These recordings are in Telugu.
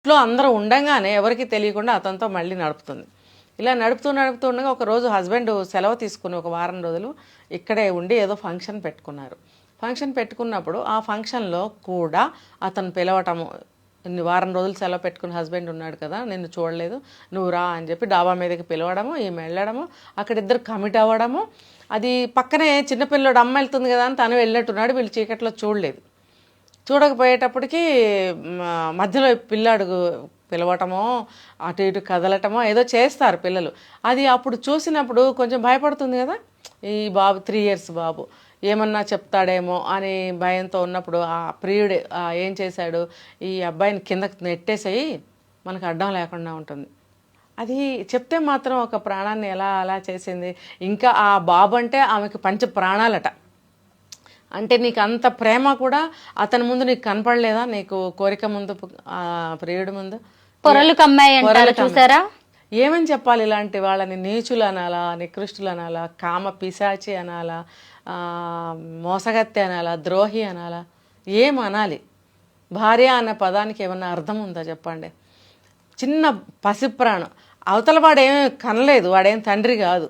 ఇంట్లో అందరూ ఉండంగానే ఎవరికి తెలియకుండా అతనితో మళ్ళీ నడుపుతుంది. ఇలా నడుపుతూ ఉండగా ఒకరోజు హస్బెండ్ సెలవు తీసుకుని ఒక వారం రోజులు ఇక్కడే ఉండి ఏదో ఫంక్షన్ పెట్టుకున్నారు. ఫంక్షన్ పెట్టుకున్నప్పుడు ఆ ఫంక్షన్లో కూడా అతను పిలవటము, వారం రోజులు సెలవు పెట్టుకుని హస్బెండ్ ఉన్నాడు కదా, నిన్ను చూడలేదు, నువ్వు రా అని చెప్పి డాబా మీదకి పిలవడము, ఈమె వెళ్ళడము, అక్కడ ఇద్దరు కమిట్ అవ్వడము. అది పక్కనే చిన్నపిల్లడు అమ్మ వెళ్తుంది కదా అని తను వెళ్ళినట్టున్నాడు. వీళ్ళు చీకట్లో చూడలేదు. చూడకపోయేటప్పటికి మధ్యలో పిల్లాడు పిలవటమో అటు ఇటు కదలటమో ఏదో చేస్తారు పిల్లలు. అది అప్పుడు చూసినప్పుడు కొంచెం భయపడుతుంది కదా, ఈ బాబు 3 years బాబు ఏమన్నా చెప్తాడేమో అని భయంతో ఉన్నప్పుడు ఆ ప్రియుడే ఏం చేశాడు, ఈ అబ్బాయిని కిందకి నెట్టేసేయి మనకు అడ్డం లేకుండా ఉంటుంది. అది చెప్తే మాత్రం ఒక ప్రాణాన్ని ఎలా అలా చేసింది. ఇంకా ఆ బాబు అంటే ఆమెకు పంచ ప్రాణాలట. అంటే నీకు అంత ప్రేమ కూడా అతని ముందు నీకు కనపడలేదా, నీకు కోరిక ముందు, ప్రియుడి ముందు పొరలు కమ్మాయి అంటారు చూసారా. ఏమని చెప్పాలి ఇలాంటి వాళ్ళని? నీచులు అనాలా, నికృష్టులు అనాలా, కామ పిశాచి అనాలా, మోసగత్తె అనాలా, ద్రోహి అనాలా, ఏమనాలి? భార్య అన్న పదానికి ఏమన్నా అర్థం ఉందా చెప్పండి? చిన్న పసిప్రాణం, అవతల వాడేం కనలేదు, వాడేం తండ్రి కాదు.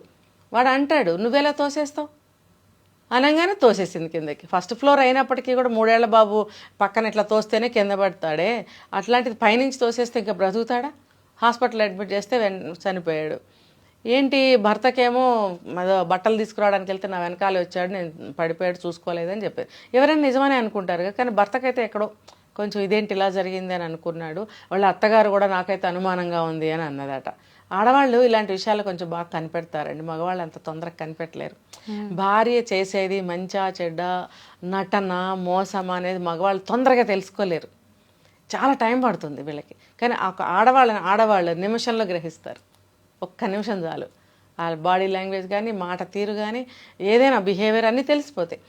వాడు అంటాడు నువ్వెలా తోసేస్తావు అనగానే తోసేసింది కిందకి. ఫస్ట్ ఫ్లోర్ అయినప్పటికీ కూడా 3 ఏళ్ల బాబు పక్కన ఇట్లా తోస్తేనే కింద పడతాడే, అట్లాంటిది పైనుంచి తోసేస్తే ఇంకా బ్రతుకుతాడా? హాస్పిటల్ అడ్మిట్ చేస్తే చనిపోయాడు. ఏంటి భర్తకేమో బట్టలు తీసుకురావడానికి వెళ్తే నా వెనకాల వచ్చాడు, నేను పడిపోయాడు చూసుకోలేదని చెప్పారు. ఎవరైనా నిజమని అనుకుంటారు, కానీ భర్తకైతే ఎక్కడో కొంచెం ఇదేంటి ఇలా జరిగింది అని అనుకున్నాడు. వాళ్ళ అత్తగారు కూడా నాకైతే అనుమానంగా ఉంది అని అన్నదట. ఆడవాళ్ళు ఇలాంటి విషయాలు కొంచెం బాగా కనిపెడతారండి, మగవాళ్ళు అంత తొందరగా కనిపెట్టలేరు. భార్య చేసేది మంచా చెడ్డ, నటన, మోసం అనేది మగవాళ్ళు తొందరగా తెలుసుకోలేరు, చాలా టైం పడుతుంది వీళ్ళకి. కానీ ఆడవాళ్ళు నిమిషంలో గ్రహిస్తారు. ఒక్క నిమిషం చాలు, వాళ్ళ బాడీ లాంగ్వేజ్ కానీ, మాట తీరు కానీ, ఏదైనా బిహేవియర్ అన్నీ తెలిసిపోతాయి.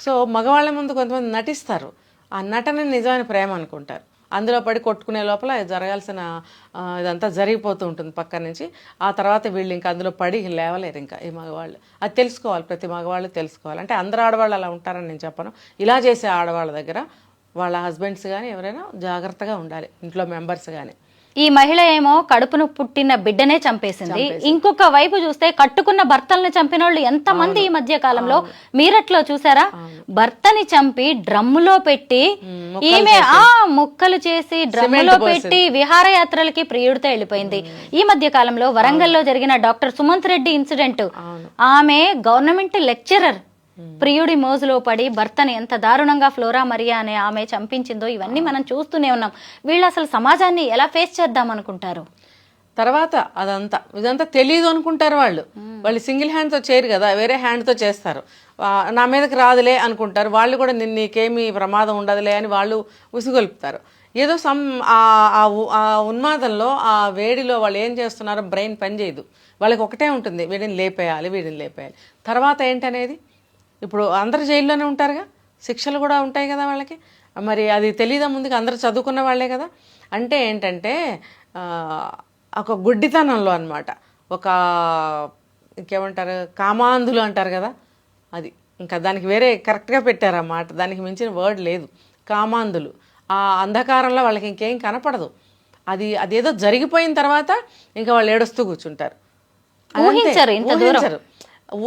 సో మగవాళ్ళ ముందు కొంతమంది నటిస్తారు, ఆ నటన నిజమైన ప్రేమ అనుకుంటారు. అందులో పడి కొట్టుకునే లోపల జరగాల్సిన ఇదంతా జరిగిపోతూ ఉంటుంది పక్క నుంచి. ఆ తర్వాత వీళ్ళు ఇంకా అందులో పడి లేవలేరు ఇంకా ఈ మగవాళ్ళు. అది తెలుసుకోవాలి, ప్రతి మగవాళ్ళు తెలుసుకోవాలి. అంటే అందరు ఆడవాళ్ళు అలా ఉంటారని నేను చెప్పను. ఇలా చేసే ఆడవాళ్ళ దగ్గర వాళ్ళ హస్బెండ్స్ కానీ ఎవరైనా జాగ్రత్తగా ఉండాలి, ఇంట్లో మెంబర్స్ కానీ. ఈ మహిళ ఏమో కడుపును పుట్టిన బిడ్డనే చంపేసింది. ఇంకొక వైపు చూస్తే కట్టుకున్న భర్తల్ని చంపిన వాళ్ళు ఎంతమంది ఈ మధ్య కాలంలో మీరట్లో చూసారా. భర్తని చంపి డ్రమ్ములో పెట్టి ఈమె ముక్కలు చేసి డ్రమ్ములో పెట్టి విహారయాత్రలకి ప్రియుడితో వెళ్ళిపోయింది. ఈ మధ్య కాలంలో వరంగల్లో జరిగిన డాక్టర్ సుమంత్ రెడ్డి ఇన్సిడెంట్, ఆమె గవర్నమెంట్ లెక్చరర్, ప్రియుడి మోజులో పడి భర్తని ఎంత దారుణంగా ఫ్లోరా మరియా అనే ఆమె చంపించిందో ఇవన్నీ మనం చూస్తూనే ఉన్నాం. వీళ్ళు అసలు సమాజాన్ని ఎలా ఫేస్ చేద్దాం అనుకుంటారు? తర్వాత ఇదంతా తెలియదు అనుకుంటారు వాళ్ళు. సింగిల్ హ్యాండ్తో చేయరు కదా, వేరే హ్యాండ్తో చేస్తారు. నా మీదకి రాదులే అనుకుంటారు వాళ్ళు కూడా, నీకేమీ ప్రమాదం ఉండదులే అని వాళ్ళు ఉసిగొల్పుతారు. ఏదో ఆ ఉన్మాదంలో, ఆ వేడిలో వాళ్ళు ఏం చేస్తున్నారో బ్రెయిన్ పనిచేయదు. వాళ్ళకి ఒకటే ఉంటుంది, వీడిని లేపేయాలి. తర్వాత ఏంటనేది ఇప్పుడు అందరు జైల్లోనే ఉంటారుగా, శిక్షలు కూడా ఉంటాయి కదా వాళ్ళకి. మరి అది తెలీదా ముందుకు? అందరూ చదువుకున్న వాళ్ళే కదా. అంటే ఏంటంటే ఒక గుడ్డితనంలో అనమాట, ఒక ఇంకేమంటారు, కామాంధులు అంటారు కదా, అది ఇంకా దానికి వేరే కరెక్ట్గా పెట్టారన్నమాట, దానికి మించిన వర్డ్ లేదు. కామాంధులు. ఆ అంధకారంలో వాళ్ళకి ఇంకేం కనపడదు. అదేదో జరిగిపోయిన తర్వాత ఇంకా వాళ్ళు ఏడుస్తూ కూర్చుంటారు.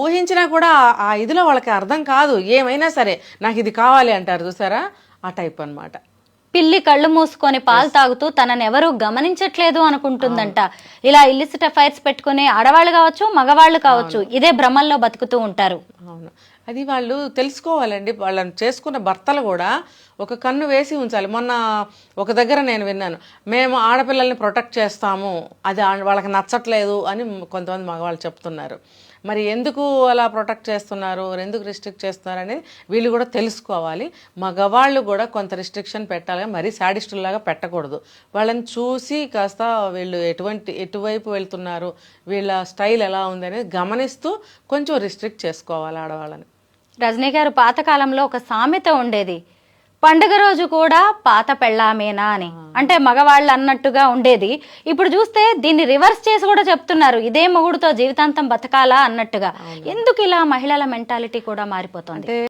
ఊహించినా కూడా ఆ ఇదిలో వాళ్ళకి అర్థం కాదు. ఏమైనా సరే నాకు ఇది కావాలి అంటారు చూసారా, ఆ టైప్ అనమాట. పిల్లి కళ్ళు మూసుకొని పాలు తాగుతూ తనని ఎవరు గమనించట్లేదు అనుకుంటుందంట. ఇలా ఇల్లిసిట్ అఫైర్స్ పెట్టుకునే ఆడవాళ్ళు కావచ్చు, మగవాళ్ళు కావచ్చు, ఇదే భ్రమల్లో బతుకుతూ ఉంటారు. అవును, అది వాళ్ళు తెలుసుకోవాలండి. వాళ్ళని చేసుకున్న భర్తలు కూడా ఒక కన్ను వేసి ఉంచాలి. మొన్న ఒక దగ్గర నేను విన్నాను, మేము ఆడపిల్లల్ని ప్రొటెక్ట్ చేస్తాము, అది వాళ్ళకి నచ్చట్లేదు అని కొంతమంది మగవాళ్ళు చెప్తున్నారు. మరి ఎందుకు అలా ప్రొటెక్ట్ చేస్తున్నారు, ఎందుకు రిస్ట్రిక్ట్ చేస్తున్నారు అనేది వీళ్ళు కూడా తెలుసుకోవాలి. మగవాళ్ళు కూడా కొంత రిస్ట్రిక్షన్ పెట్టాలి, మరీ శాడిస్టుల్లాగా పెట్టకూడదు. వాళ్ళని చూసి కాస్త వీళ్ళు ఎటువైపు వెళ్తున్నారు, వీళ్ళ స్టైల్ ఎలా ఉంది అనేది గమనిస్తూ కొంచెం రిస్ట్రిక్ట్ చేసుకోవాలి ఆడవాళ్ళని. రజనీ గారు, పాతకాలంలో ఒక సామెత ఉండేది, పండుగ రోజు కూడా పాత పెళ్ళామేనా అని. అంటే మగవాళ్ళు అన్నట్టుగా ఉండేది. ఇప్పుడు చూస్తే దీన్ని రివర్స్ చేసి కూడా చెప్తున్నారు, ఇదే మొగుడుతో జీవితాంతం బతకాలా అన్నట్టుగా. ఎందుకు ఇలా మహిళల మెంటాలిటీ కూడా మారిపోతుంది?